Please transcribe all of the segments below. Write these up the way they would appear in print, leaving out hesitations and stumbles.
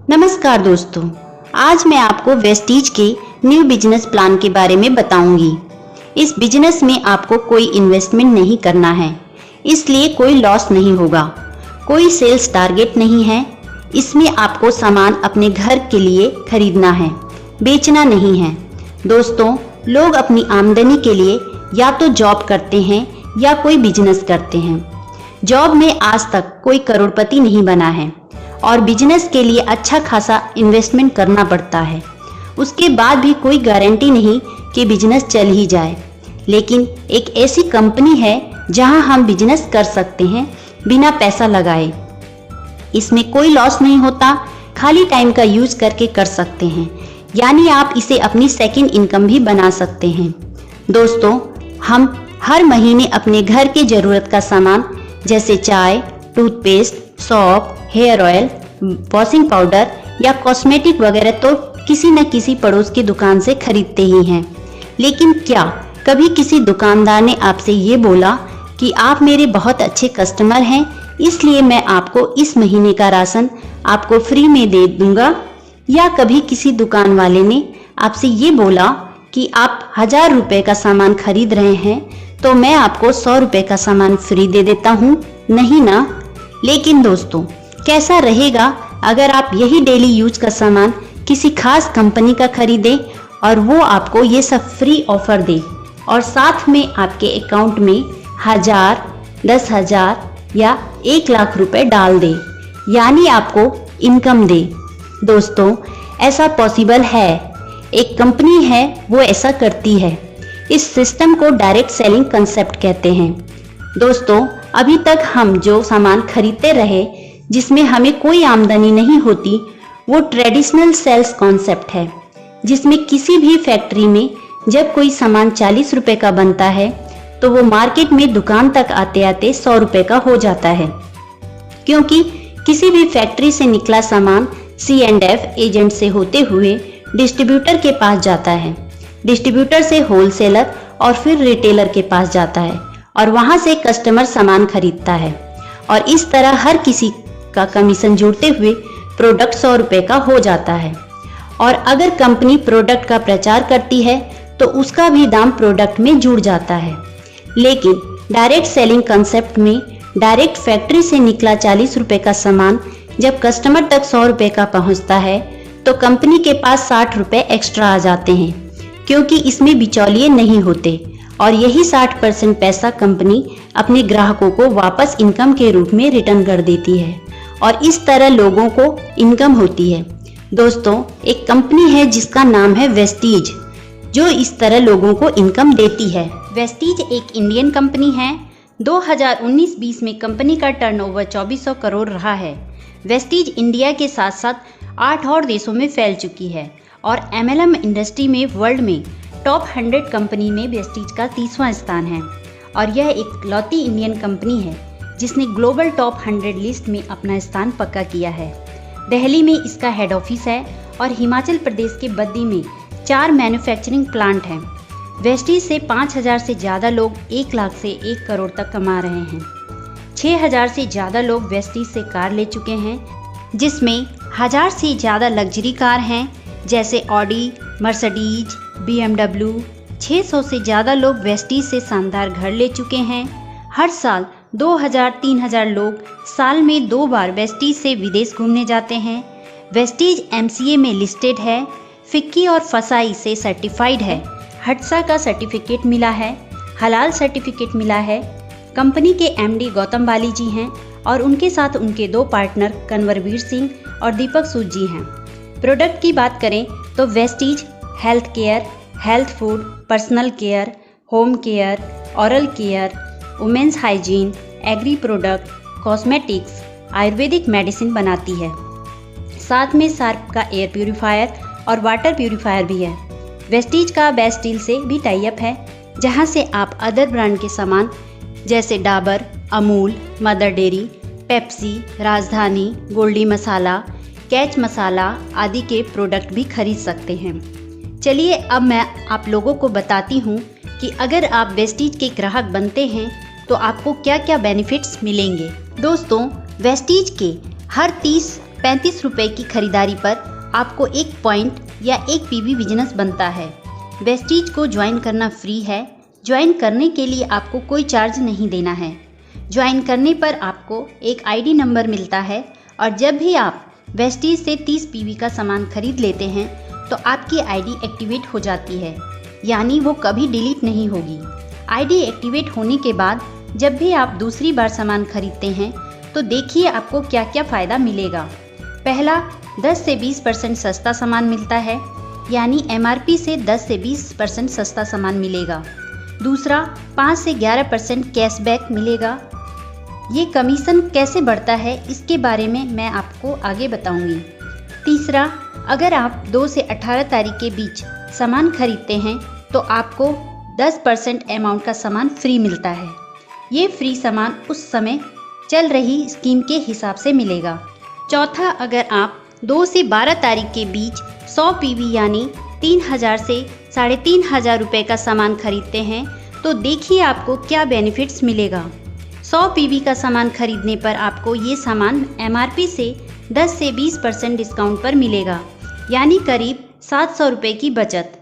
नमस्कार दोस्तों, आज मैं आपको वेस्टीज के न्यू बिजनेस प्लान के बारे में बताऊंगी। इस बिजनेस में आपको कोई इन्वेस्टमेंट नहीं करना है, इसलिए कोई लॉस नहीं होगा। कोई सेल्स टारगेट नहीं है। इसमें आपको सामान अपने घर के लिए खरीदना है, बेचना नहीं है। दोस्तों, लोग अपनी आमदनी के लिए या तो जॉब करते हैं या कोई बिजनेस करते हैं। जॉब में आज तक कोई करोड़पति नहीं बना है और बिजनेस के लिए अच्छा खासा इन्वेस्टमेंट करना पड़ता है। उसके बाद भी कोई गारंटी नहीं कि बिजनेस चल ही जाए। लेकिन एक ऐसी कंपनी है जहां हम बिजनेस कर सकते हैं बिना पैसा लगाए। इसमें कोई लॉस नहीं होता, खाली टाइम का यूज करके कर सकते हैं, यानी आप इसे अपनी सेकंड इनकम भी बना सकते हैं। दोस्तों, हम हर महीने अपने घर के जरूरत का सामान जैसे चाय, टूथपेस्ट, सौंफ, हेयर ऑयल, वॉशिंग पाउडर या कॉस्मेटिक वगैरह तो किसी न किसी पड़ोस की दुकान से खरीदते ही हैं। लेकिन क्या कभी किसी दुकानदार ने आपसे ये बोला कि आप मेरे बहुत अच्छे कस्टमर हैं, इसलिए मैं आपको इस महीने का राशन आपको फ्री में दे दूंगा? या कभी किसी दुकान वाले ने आपसे ये बोला कि आप 1000 रुपए का सामान खरीद रहे हैं तो मैं आपको 100 रुपए का सामान फ्री दे देता हूँ? नहीं ना। लेकिन दोस्तों, कैसा रहेगा अगर आप यही डेली यूज का सामान किसी खास कंपनी का खरीदें और वो आपको ये सब फ्री ऑफर दे और साथ में आपके अकाउंट में 1000, 10,000 या 1 लाख रुपए डाल दे, यानी आपको इनकम दे। दोस्तों, ऐसा पॉसिबल है। एक कंपनी है वो ऐसा करती है। इस सिस्टम को डायरेक्ट सेलिंग कंसेप्ट कहते हैं। दोस्तों, अभी तक हम जो सामान खरीदते रहे जिसमें हमें कोई आमदनी नहीं होती, वो ट्रेडिशनल सेल्स कॉन्सेप्ट है, जिसमें किसी भी फैक्ट्री में जब कोई सामान 40 रुपए का बनता है तो वो मार्केट में दुकान तक आते आते 100 रुपए का हो जाता है, क्योंकि किसी भी फैक्ट्री से निकला सामान C&F एजेंट से होते हुए डिस्ट्रीब्यूटर के पास जाता है, डिस्ट्रीब्यूटर से होलसेलर और फिर रिटेलर के पास जाता है और वहां से कस्टमर सामान खरीदता है और इस तरह हर किसी का कमीशन जोड़ते हुए प्रोडक्ट 100 रुपए का हो जाता है। और अगर कंपनी प्रोडक्ट का प्रचार करती है तो उसका भी दाम प्रोडक्ट में जुड़ जाता है। लेकिन डायरेक्ट सेलिंग कंसेप्ट में डायरेक्ट फैक्ट्री से निकला 40 रुपए का सामान जब कस्टमर तक 100 रुपए का पहुंचता है तो कंपनी के पास 60 रुपए एक्स्ट्रा आ जाते हैं, क्योंकि इसमें बिचौलिए नहीं होते और यही 60% पैसा कंपनी अपने ग्राहकों को वापस इनकम के रूप में रिटर्न कर देती है और इस तरह लोगों को इनकम होती है। दोस्तों, एक कंपनी है जिसका नाम है वेस्टीज, जो इस तरह लोगों को इनकम देती है। वेस्टीज एक इंडियन कंपनी है। 2019-20 में कंपनी का टर्नओवर 2400 करोड़ रहा है। वेस्टीज इंडिया के साथ साथ 8 और देशों में फैल चुकी है और MLM इंडस्ट्री में वर्ल्ड में टॉप 100 कंपनी में वेस्टीज का 30वां स्थान है और यह एक लौती इंडियन कंपनी है जिसने ग्लोबल टॉप 100 लिस्ट में अपना स्थान पक्का किया है। दिल्ली में इसका हेड ऑफिस है और हिमाचल प्रदेश के बद्दी में 4 मैन्युफैक्चरिंग प्लांट हैं। वेस्टीज से 5000 से ज़्यादा लोग 1 लाख से 1 करोड़ तक कमा रहे हैं। 6000 से ज़्यादा लोग वेस्टीज से कार ले चुके हैं, जिसमें 1000 से ज़्यादा लग्जरी कार हैं जैसे ऑडी, मर्सिडीज, BMW। 600 से ज़्यादा लोग वेस्टीज से शानदार घर ले चुके हैं। हर साल 2000-3000 लोग साल में 2 बार वेस्टीज से विदेश घूमने जाते हैं। वेस्टीज MCA में लिस्टेड है, फिक्की और फसाई से सर्टिफाइड है, हटसा का सर्टिफिकेट मिला है, हलाल सर्टिफिकेट मिला है। कंपनी के MD गौतम बाली जी हैं और उनके साथ उनके 2 पार्टनर कन्वरवीर सिंह और दीपक सूद जी हैं। प्रोडक्ट की बात करें तो Vestige health care, health food, personal care, home care, oral care, women's hygiene, agri product, cosmetics, ayurvedic medicine बनाती है। साथ में शार्प का एयर प्यूरीफायर और वाटर प्यूरीफायर भी है। वेस्टीज का बेस्ट डील से भी टाई अप है, जहां से आप अदर ब्रांड के सामान जैसे Dabur, Amul, mother dairy, Pepsi, राजधानी, गोल्डी मसाला, कैच मसाला आदि के प्रोडक्ट भी खरीद सकते हैं। चलिए अब मैं आप लोगों को बताती हूँ कि अगर आप वेस्टीज के ग्राहक बनते हैं तो आपको क्या क्या बेनिफिट्स मिलेंगे। दोस्तों, वेस्टीज के हर 30 35 रुपए की खरीदारी पर आपको 1 पॉइंट या 1 पीवी बिजनेस बनता है। वेस्टीज को ज्वाइन करना फ्री है। ज्वाइन करने के लिए आपको कोई चार्ज नहीं देना है। ज्वाइन करने पर आपको एक आईडी नंबर मिलता है और जब भी आप वेस्टीज से 30 पीवी का सामान खरीद लेते हैं तो आपकी आईडी एक्टिवेट हो जाती है, यानी वो कभी डिलीट नहीं होगी। आईडी एक्टिवेट होने के बाद जब भी आप दूसरी बार सामान खरीदते हैं तो देखिए आपको क्या क्या फ़ायदा मिलेगा। पहला, 10 से 20% सस्ता सामान मिलता है, यानी एमआरपी से 10 से 20% सस्ता सामान मिलेगा। दूसरा, 5 से 11% कैशबैक मिलेगा। ये कमीशन कैसे बढ़ता है इसके बारे में मैं आपको आगे बताऊंगी। तीसरा, अगर आप 2 से 18 तारीख के बीच सामान खरीदते हैं तो आपको 10% अमाउंट का सामान फ्री मिलता है। ये फ्री सामान उस समय चल रही स्कीम के हिसाब से मिलेगा। चौथा, अगर आप 2 से 12 तारीख के बीच 100 पीवी यानी 3000 से 3500 रुपये का सामान खरीदते हैं तो देखिए आपको क्या बेनिफिट्स मिलेगा। 100 पीवी का सामान खरीदने पर आपको ये सामान एमआरपी से 10 से 20% डिस्काउंट पर मिलेगा, यानी करीब 700 रुपये की बचत।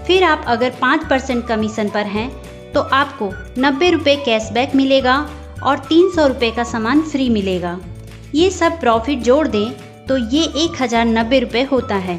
फिर आप अगर 5% कमीशन पर हैं तो आपको 90 रुपये कैशबैक मिलेगा और 300 रुपये का सामान फ्री मिलेगा। ये सब प्रॉफिट जोड़ दें तो ये 1090 रुपये होता है।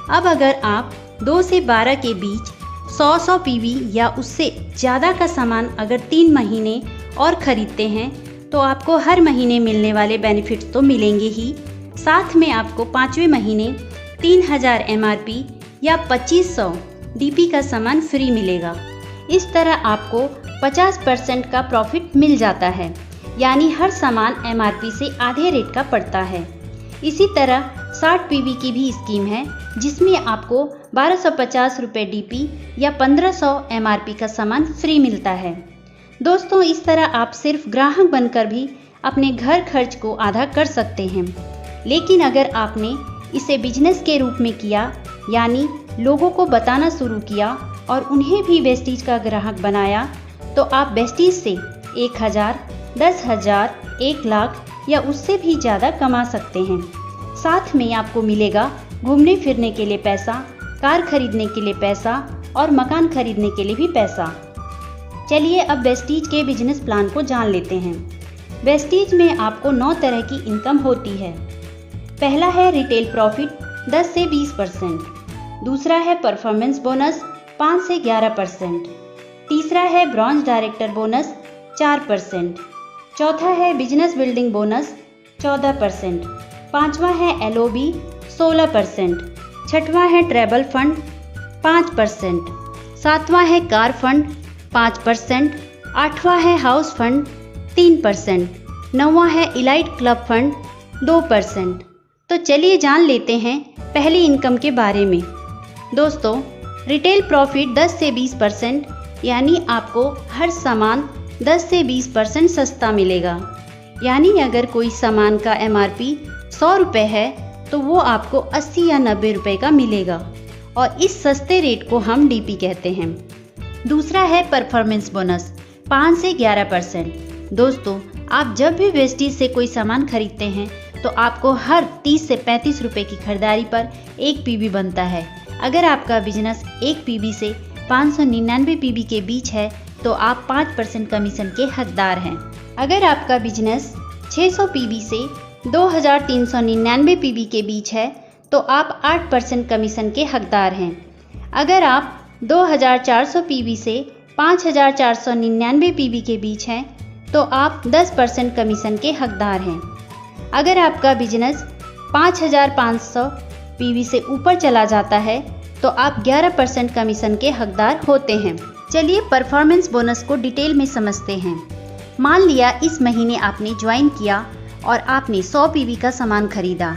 अब अगर आप 2 से 12 के बीच 100 पीवी या उससे ज़्यादा का सामान अगर 3 महीने और ख़रीदते हैं तो आपको हर महीने मिलने वाले बेनिफिट्स तो मिलेंगे ही, साथ में आपको 5वें महीने 3000 एमआरपी या 2500 डीपी का सामान फ्री मिलेगा। इस तरह आपको 50% का प्रॉफिट मिल जाता है, यानी हर सामान एमआरपी से आधे रेट का पड़ता है। इसी तरह 60 पीवी की भी स्कीम है जिसमें आपको 1250 रुपये डीपी या 1500 एमआरपी का सामान फ्री मिलता है। दोस्तों, इस तरह आप सिर्फ ग्राहक बनकर भी अपने घर खर्च को आधा कर सकते हैं। लेकिन अगर आपने इसे बिजनेस के रूप में किया, यानी लोगों को बताना शुरू किया और उन्हें भी वेस्टीज का ग्राहक बनाया, तो आप वेस्टीज से 1000, 10,000, 1 लाख या उससे भी ज़्यादा कमा सकते हैं। साथ में आपको मिलेगा घूमने फिरने के लिए पैसा, कार खरीदने के लिए पैसा और मकान खरीदने के लिए भी पैसा। चलिए अब वेस्टीज के बिजनेस प्लान को जान लेते हैं। वेस्टीज में आपको 9 तरह की इनकम होती है। पहला है रिटेल प्रॉफिट 10 से 20%। दूसरा है परफॉर्मेंस बोनस 5 से 11%। तीसरा है ब्रॉन्ज डायरेक्टर बोनस 4%। चौथा है बिजनेस बिल्डिंग बोनस 14%। पांचवा है एलओबी 16%। छठवां है ट्रैवल फंड 5%। सातवां है कार फंड 5%। आठवां है हाउस फंड 3%। नौवां है इलाइट क्लब फंड 2%। तो चलिए जान लेते हैं पहली इनकम के बारे में। दोस्तों, रिटेल प्रॉफिट 10 से 20%, यानी आपको हर सामान 10 से 20% सस्ता मिलेगा। यानी अगर कोई सामान का एमआरपी 100 रुपये है तो वो आपको 80 या 90 रुपये का मिलेगा और इस सस्ते रेट को हम डीपी कहते हैं। दूसरा है परफॉर्मेंस बोनस 5 से 11%। दोस्तों, आप जब भी वेस्टीज से कोई सामान खरीदते हैं तो आपको हर 30 से 35 रुपये की खरीदारी पर 1 पीवी बनता है। अगर आपका बिजनेस 1 पीवी से 599 पीवी के बीच है तो आप 5% कमीशन के हकदार हैं। अगर आपका बिजनेस 600 पीवी से 2399 पीवी के बीच है तो आप 8% कमीशन के हकदार हैं। अगर आप 2400 पीवी से 5499 पीवी के बीच हैं तो आप 10% कमीशन के हकदार हैं। अगर आपका बिजनेस 5500 पीवी से ऊपर चला जाता है तो आप 11% कमीशन के हकदार होते हैं। चलिए परफॉर्मेंस बोनस को डिटेल में समझते हैं। मान लिया इस महीने आपने ज्वाइन किया और आपने 100 पीवी का सामान खरीदा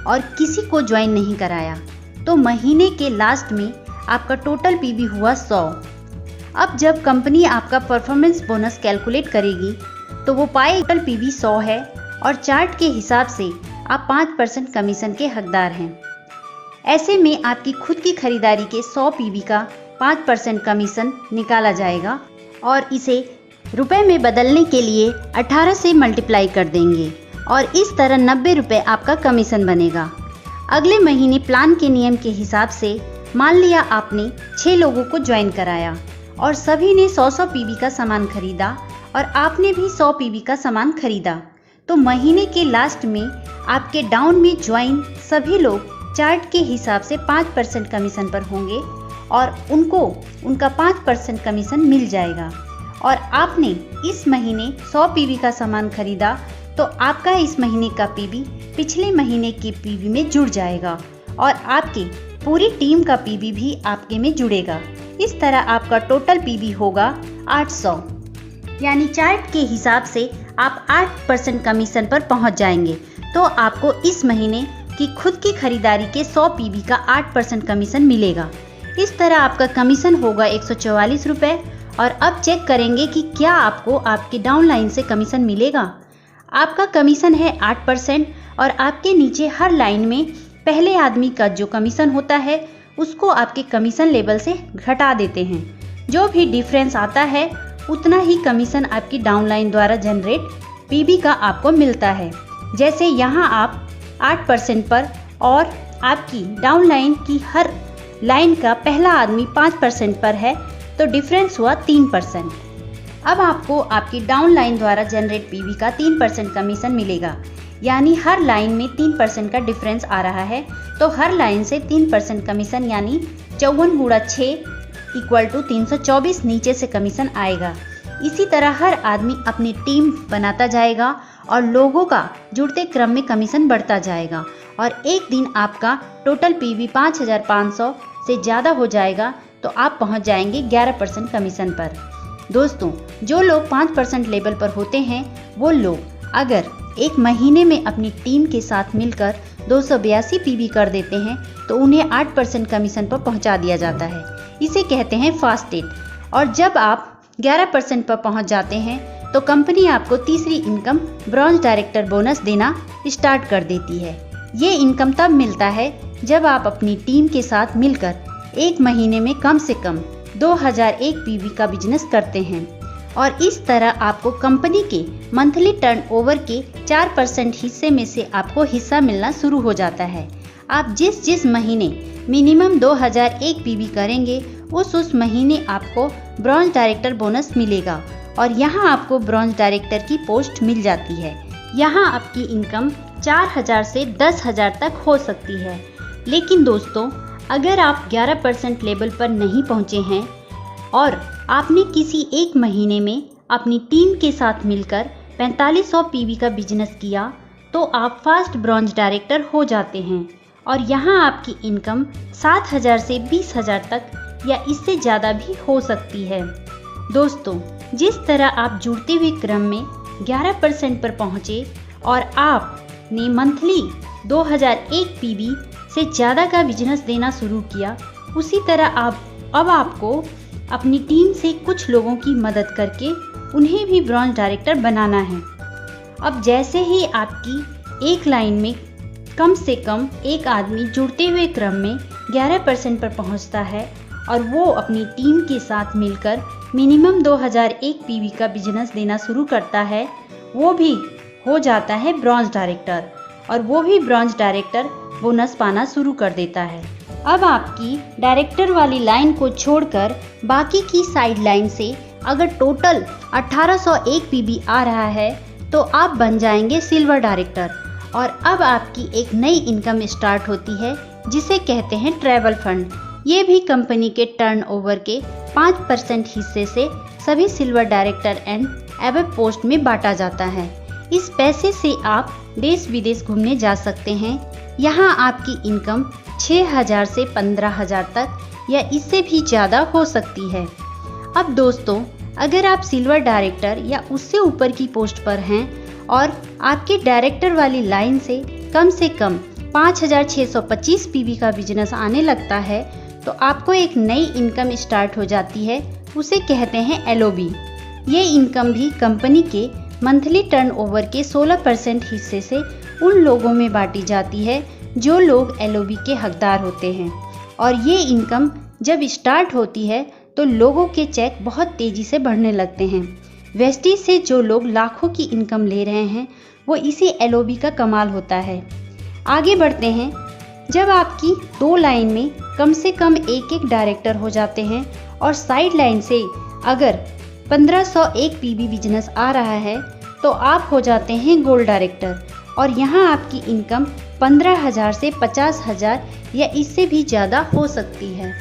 और किसी को ज्वाइन नहीं कराया, तो महीने के लास्ट में आपका टोटल पीवी हुआ 100। अब जब कंपनी आपका परफॉर्मेंस बोनस कैलकुलेट करेगी तो वो पाए टोटल पीवी 100 है और चार्ट के हिसाब से आप 5% कमीशन के हकदार हैं। ऐसे में आपकी खुद की खरीदारी के 100 पीवी का 5% कमीशन निकाला जाएगा और इसे रुपए में बदलने के लिए 18 से मल्टीप्लाई कर देंगे और इस तरह 90 रुपये आपका कमीशन बनेगा। अगले महीने प्लान के नियम के हिसाब से मान लिया आपने 6 लोगों को ज्वाइन कराया और सभी ने 100-100 पीवी का सामान खरीदा और आपने भी 100 पीवी का सामान खरीदा, तो महीने के लास्ट में आपके डाउन में ज्वाइन सभी लोग चार्ट के हिसाब से 5% कमीशन पर होंगे और उनको उनका 5% कमीशन मिल जाएगा। और आपने इस महीने 100 पीवी का सामान खरीदा तो आपका इस महीने का पीवी पिछले महीने के पीवी में जुड़ जाएगा और आपकी पूरी टीम का पीवी भी आपके में जुड़ेगा। इस तरह आपका टोटल पीवी होगा 800, यानी चार्ट के हिसाब से आप 8% कमीशन पर पहुंच जाएंगे। तो आपको इस महीने की खुद की खरीदारी के 100 पीवी का 8% कमीशन मिलेगा। इस तरह आपका कमीशन होगा 144 रुपये। और अब चेक करेंगे कि क्या आपको आपके डाउनलाइन से कमीशन मिलेगा। आपका कमीशन है 8% और आपके नीचे हर लाइन में पहले आदमी का जो कमीशन होता है उसको आपके कमीशन लेवल से घटा देते हैं। जो भी डिफरेंस आता है उतना ही कमीशन आपकी डाउनलाइन द्वारा जनरेट पीवी का आपको मिलता है। जैसे यहाँ आप 8% पर और आपकी डाउनलाइन की हर लाइन का पहला आदमी 5% पर है तो डिफरेंस हुआ 3%। अब आपको आपकी डाउनलाइन द्वारा जनरेट पीवी का 3% कमीशन मिलेगा, यानी हर लाइन में 3% का डिफरेंस आ रहा है तो हर लाइन से 3% कमीशन यानी 54 गुणा 6 = 324 नीचे से कमीशन आएगा। इसी तरह हर आदमी अपनी टीम बनाता जाएगा और लोगों का जुड़ते क्रम में कमीशन बढ़ता जाएगा और एक दिन आपका टोटल पीवी 5500 से ज़्यादा हो जाएगा तो आप पहुंच जाएंगे 11% कमीशन पर। दोस्तों, जो लोग 5% लेवल पर होते हैं वो लोग अगर एक महीने में अपनी टीम के साथ मिलकर 282 पीवी कर देते हैं तो उन्हें 8% कमीशन पर पहुंचा दिया जाता है। इसे कहते हैं फास्ट डेट। और जब आप 11% पर पहुंच जाते हैं तो कंपनी आपको तीसरी इनकम ब्रॉन्ज डायरेक्टर बोनस देना स्टार्ट कर देती है। ये इनकम तब मिलता है जब आप अपनी टीम के साथ मिलकर एक महीने में कम से कम 2001 पीवी का बिजनेस करते हैं और इस तरह आपको कंपनी के मंथली टर्नओवर के 4% हिस्से में से आपको हिस्सा मिलना शुरू हो जाता है। आप जिस महीने मिनिमम 2001 पीवी करेंगे उस महीने आपको ब्रॉन्ज डायरेक्टर बोनस मिलेगा और यहाँ आपको ब्रॉन्ज डायरेक्टर की पोस्ट मिल जाती है। यहाँ आपकी इनकम 4000 से 10,000 तक हो सकती है। लेकिन दोस्तों, अगर आप 11% लेवल पर नहीं पहुँचे हैं और आपने किसी एक महीने में अपनी टीम के साथ मिलकर 4500 पीवी का बिजनेस किया तो आप फास्ट ब्रॉन्ज डायरेक्टर हो जाते हैं और यहाँ आपकी इनकम 7000 से 20,000 तक या इससे ज़्यादा भी हो सकती है। दोस्तों, जिस तरह आप जुड़ते हुए क्रम में 11% पर पहुँचे और आपने मंथली 2001 पीवी से ज़्यादा का बिजनेस देना शुरू किया, उसी तरह अब आपको अपनी टीम से कुछ लोगों की मदद करके उन्हें भी ब्रॉन्ज डायरेक्टर बनाना है। अब जैसे ही आपकी एक लाइन में कम से कम एक आदमी जुड़ते हुए क्रम में 11% पर पहुंचता है और वो अपनी टीम के साथ मिलकर मिनिमम 2001 पीवी का बिजनेस देना शुरू करता है, वो भी हो जाता है ब्रॉन्ज डायरेक्टर और वो भी ब्रॉन्ज डायरेक्टर बोनस पाना शुरू कर देता है। अब आपकी डायरेक्टर वाली लाइन को छोड़कर बाकी की साइड लाइन से अगर टोटल 1801 पीवी आ रहा है तो आप बन जाएंगे सिल्वर डायरेक्टर और अब आपकी एक नई इनकम स्टार्ट होती है जिसे कहते हैं ट्रैवल फंड। ये भी कंपनी के टर्नओवर के 5% हिस्से से सभी silver director and above post में बांटा जाता है। इस पैसे से आप देश विदेश घूमने जा सकते हैं। यहाँ आपकी इनकम 6000 से 15,000 तक या इससे भी ज़्यादा हो सकती है। अब दोस्तों, अगर आप सिल्वर डायरेक्टर या उससे ऊपर की पोस्ट पर हैं और आपके डायरेक्टर वाली लाइन से कम 5625 पीवी का बिजनेस आने लगता है तो आपको एक नई इनकम स्टार्ट हो जाती है, उसे कहते हैं एलओबी। ये इनकम भी कंपनी के मंथली टर्नओवर के 16% हिस्से से उन लोगों में बांटी जाती है जो लोग एलओबी के हकदार होते हैं और ये इनकम जब स्टार्ट होती है तो लोगों के चेक बहुत तेज़ी से बढ़ने लगते हैं। वेस्टीज से जो लोग लाखों की इनकम ले रहे हैं वो इसी LOB का कमाल होता है। आगे बढ़ते हैं। जब आपकी 2 लाइन में कम से कम एक डायरेक्टर हो जाते हैं और साइड लाइन से अगर 1501 PB बिजनेस आ रहा है तो आप हो जाते हैं गोल्ड डायरेक्टर और यहाँ आपकी इनकम 15,000 से 50,000 या इससे भी ज़्यादा हो सकती है।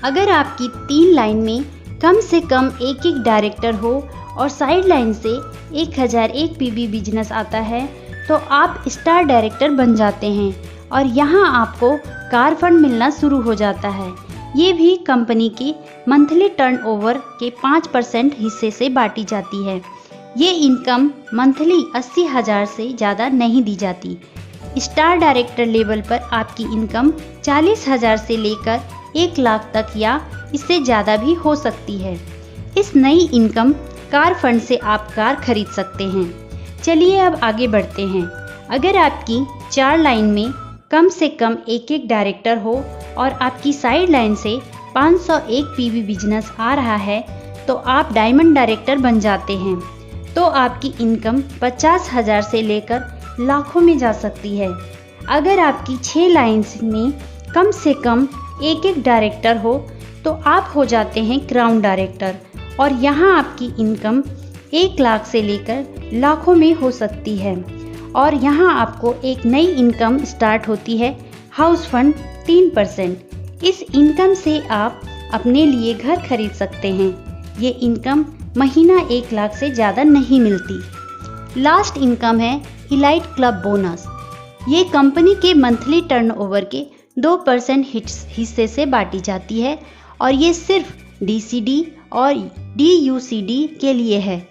अगर आपकी 3 लाइन में कम से कम एक डायरेक्टर हो और साइड लाइन से 1001 PB बिजनेस आता है तो आप स्टार डायरेक्टर बन जाते हैं और यहाँ आपको कार फंड मिलना शुरू हो जाता है। ये भी कंपनी की मंथली टर्नओवर के 5% हिस्से से बांटी जाती है। ये इनकम मंथली 80,000 से ज़्यादा नहीं दी जाती। स्टार डायरेक्टर लेवल पर आपकी इनकम 40,000 से लेकर 1 लाख तक या इससे ज़्यादा भी हो सकती है। इस नई इनकम कार फंड से आप कार खरीद सकते हैं। चलिए अब आगे बढ़ते हैं। अगर आपकी 4 लाइन में कम से कम एक डायरेक्टर हो और आपकी साइड लाइन से 501 PB बिजनेस आ रहा है तो आप डायमंड डायरेक्टर बन जाते हैं। तो आपकी इनकम 50,000 से लेकर लाखों में जा सकती है। अगर आपकी 6 लाइन्स में कम से कम एक डायरेक्टर हो तो आप हो जाते हैं क्राउन डायरेक्टर और यहाँ आपकी इनकम 1 लाख से लेकर लाखों में हो सकती है। और यहाँ आपको एक नई इनकम स्टार्ट होती है, हाउस फंड 3%। इस इनकम से आप अपने लिए घर खरीद सकते हैं। ये इनकम महीना 1 लाख से ज़्यादा नहीं मिलती। लास्ट इनकम है इलाइट क्लब बोनस। ये कंपनी के मंथली टर्नओवर के 2% हिस्से से बांटी जाती है और ये सिर्फ DCD और DUCD के लिए है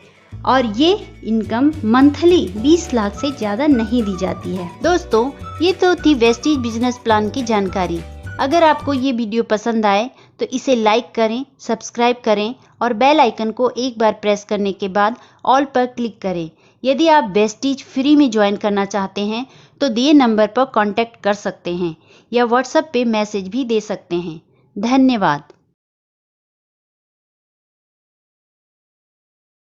और ये इनकम मंथली 20 लाख से ज़्यादा नहीं दी जाती है। दोस्तों, ये तो थी वेस्टीज बिजनेस प्लान की जानकारी। अगर आपको ये वीडियो पसंद आए तो इसे लाइक करें, सब्सक्राइब करें और बेल आइकन को एक बार प्रेस करने के बाद ऑल पर क्लिक करें। यदि आप वेस्टीज फ्री में ज्वाइन करना चाहते हैं तो दिए नंबर पर कांटेक्ट कर सकते हैं या व्हाट्सएप पे मैसेज भी दे सकते हैं। धन्यवाद।